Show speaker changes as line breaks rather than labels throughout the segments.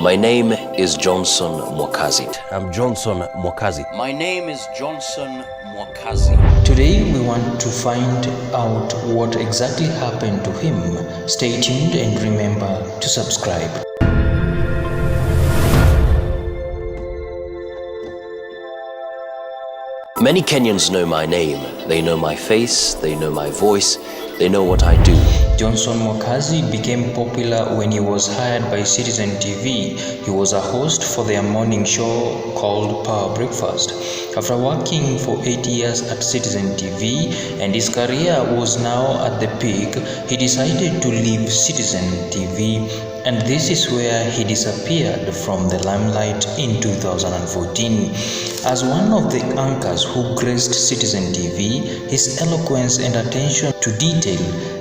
My name is Johnson Mwakazi.
I'm Johnson Mwakazi.
My name is Johnson Mwakazi.
Today we want to find out what exactly happened to him. Stay tuned and remember to subscribe.
Many Kenyans know my name. They know my face, they know my voice, they know what I do.
Johnson Mwakazi became popular when he was hired by Citizen TV. He was a host for their morning show called Power Breakfast. After working for 8 years at Citizen TV and his career was now at the peak, he decided to leave Citizen TV, and this is where he disappeared from the limelight in 2014. As one of the anchors who graced Citizen TV, his eloquence and attention to detail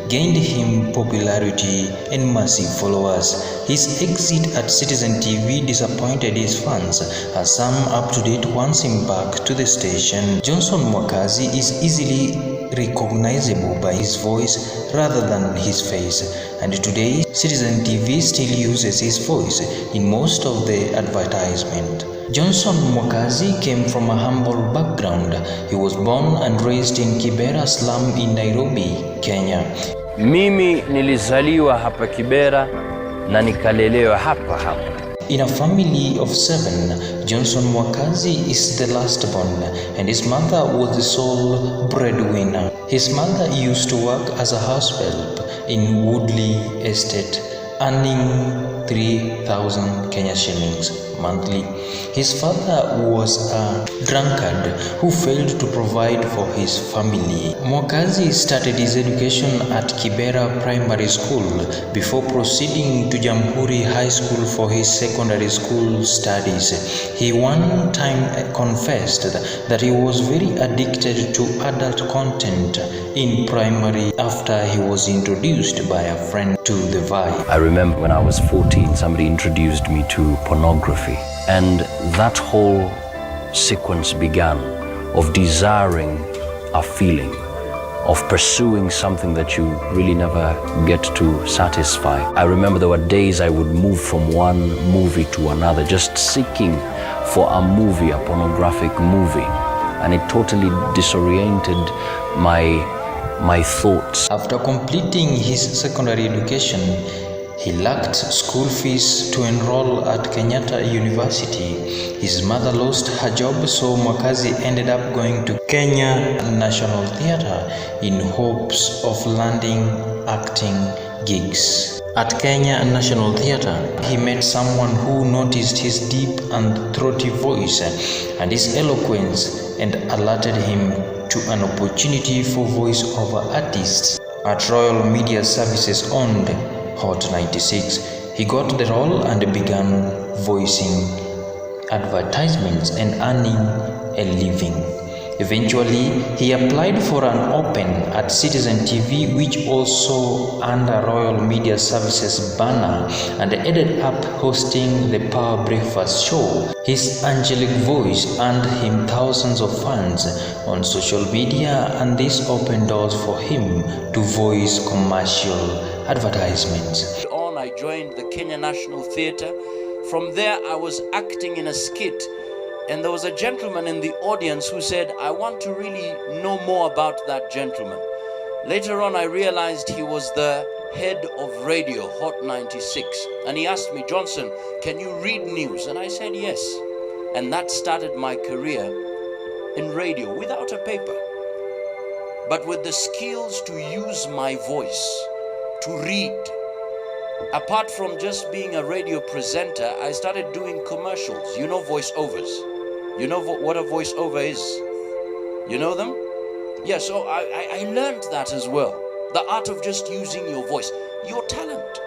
gained him popularity and massive followers. His exit at Citizen TV disappointed his fans, as some up-to-date wants him back to the station. Johnson Mwakazi is easily recognizable by his voice rather than his face, and today Citizen TV still uses his voice in most of the advertisement. Johnson Mwakazi came from a humble background. He was born and raised in Kibera slum in Nairobi, Kenya.
Mimi nilizaliwa hapa Kibera na nikalelewa hapa hapa.
In a family of 7, Johnson Mwakazi is the last born, and his mother was the sole breadwinner. His mother used to work as a househelp in Woodley Estate, earning 3,000 Kenya shillings monthly. His father was a drunkard who failed to provide for his family. Mwakazi started his education at Kibera Primary School before proceeding to Jamhuri High School for his secondary school studies. He one time confessed that he was very addicted to adult content in primary after he was introduced by a friend to the vibe.
I remember when I was 14, somebody introduced me to pornography, and that whole sequence began of desiring a feeling, of pursuing something that you really never get to satisfy. I remember there were days I would move from one movie to another, just seeking for a movie, a pornographic movie, and it totally disoriented my thoughts.
After completing his secondary education, he lacked school fees to enroll at Kenyatta University. His mother lost her job, so Mwakazi ended up going to Kenya National Theatre in hopes of landing acting gigs. At Kenya National Theatre, he met someone who noticed his deep and throaty voice and his eloquence and alerted him to an opportunity for voice-over artists at Royal Media Services owned Hot 96. He got the role and began voicing advertisements and earning a living. Eventually, he applied for an open at Citizen TV, which also earned a Royal Media Services banner, and ended up hosting the Power Breakfast show. His angelic voice earned him thousands of fans on social media, and this opened doors for him to voice commercial advertisements.
I joined the Kenya National Theatre. From there, I was acting in a skit, and there was a gentleman in the audience who said, I want to really know more about that gentleman. Later on, I realized he was the head of radio, Hot 96. And he asked me, Johnson, can you read news? And I said, yes. And that started my career in radio without a paper, but with the skills to use my voice, to read. Apart from just being a radio presenter, I started doing commercials. You know voiceovers. You know what a voiceover is? You know them? Yeah, so I learned that as well. The art of just using your voice, your talent.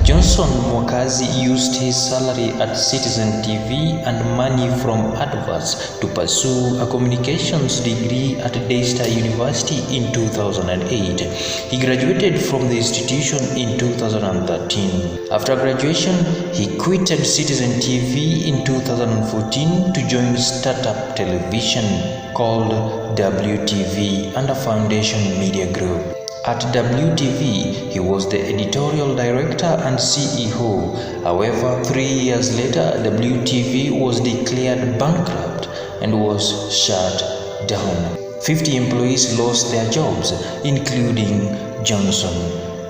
Johnson Mwakazi used his salary at Citizen TV and money from adverts to pursue a communications degree at Daystar University in 2008. He graduated from the institution in 2013. After graduation, he quitted Citizen TV in 2014 to join startup television called WTV under Foundation Media Group. At WTV, he was the editorial director and CEO. However, 3 years later, WTV was declared bankrupt and was shut down. 50 employees lost their jobs, including Johnson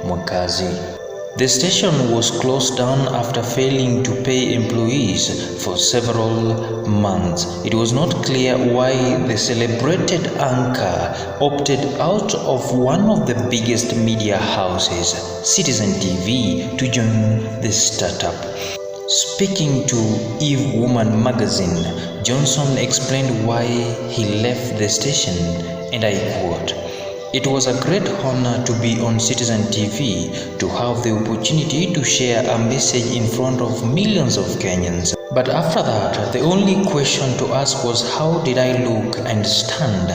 Mwakazi. The station was closed down after failing to pay employees for several months. It was not clear why the celebrated anchor opted out of one of the biggest media houses, Citizen TV, to join the startup. Speaking to Eve Woman magazine, Johnson explained why he left the station, and I quote, "It was a great honor to be on Citizen TV, to have the opportunity to share a message in front of millions of Kenyans. But after that, the only question to ask was, how did I look and stand?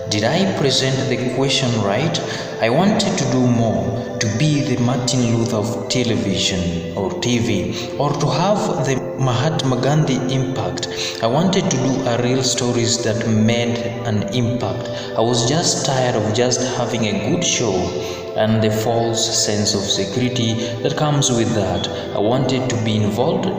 Did I present the question right? I wanted to do more, to be the Martin Luther of television or TV, or to have the Mahatma Gandhi impact. I wanted to do a real stories that made an impact. I was just tired of just having a good show and the false sense of security that comes with that. I wanted to be involved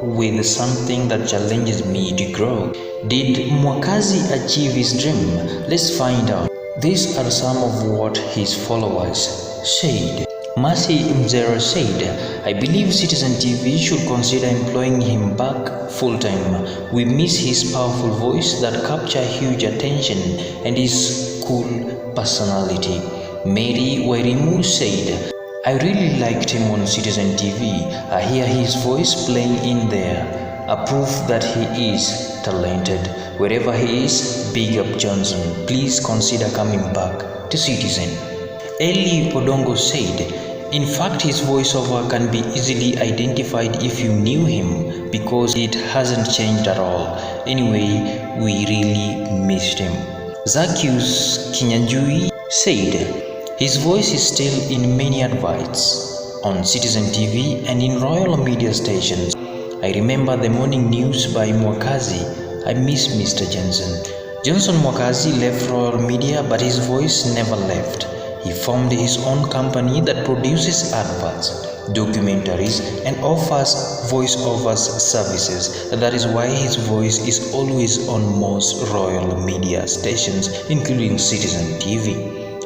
with something that challenges me to grow." Did Mwakazi achieve his dream? Let's find out. These are some of what his followers said. Mercy Mzera said, "I believe Citizen TV should consider employing him back full-time. We miss his powerful voice that captures huge attention and his cool personality." Mary Wairimu said, "I really liked him on Citizen TV. I hear his voice playing in there. A proof that he is talented. Wherever he is, big up Johnson. Please consider coming back to Citizen." Eli Odongo said, "In fact, his voiceover can be easily identified if you knew him, because it hasn't changed at all. Anyway, we really missed him." Zacchaeus Kinyanjui said, "His voice is still in many adverts on Citizen TV and in Royal Media stations. I remember the morning news by Mwakazi. I miss Mr. Johnson." Johnson Mwakazi left Royal Media, but his voice never left. He formed his own company that produces adverts, documentaries, and offers voice-overs services. That is why his voice is always on most Royal Media stations, including Citizen TV.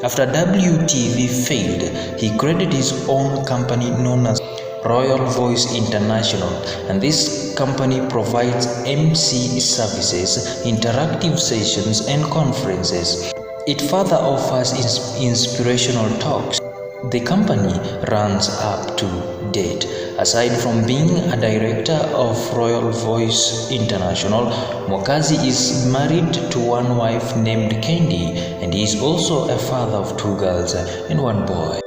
After WTV failed, he created his own company known as Royal Voice International, and this company provides MC services, interactive sessions, and conferences. It further offers inspirational talks. The company runs up to date. Aside from being a director of Royal Voice International, Mwakazi is married to one wife named Kendi, and he is also a father of 2 girls and 1 boy.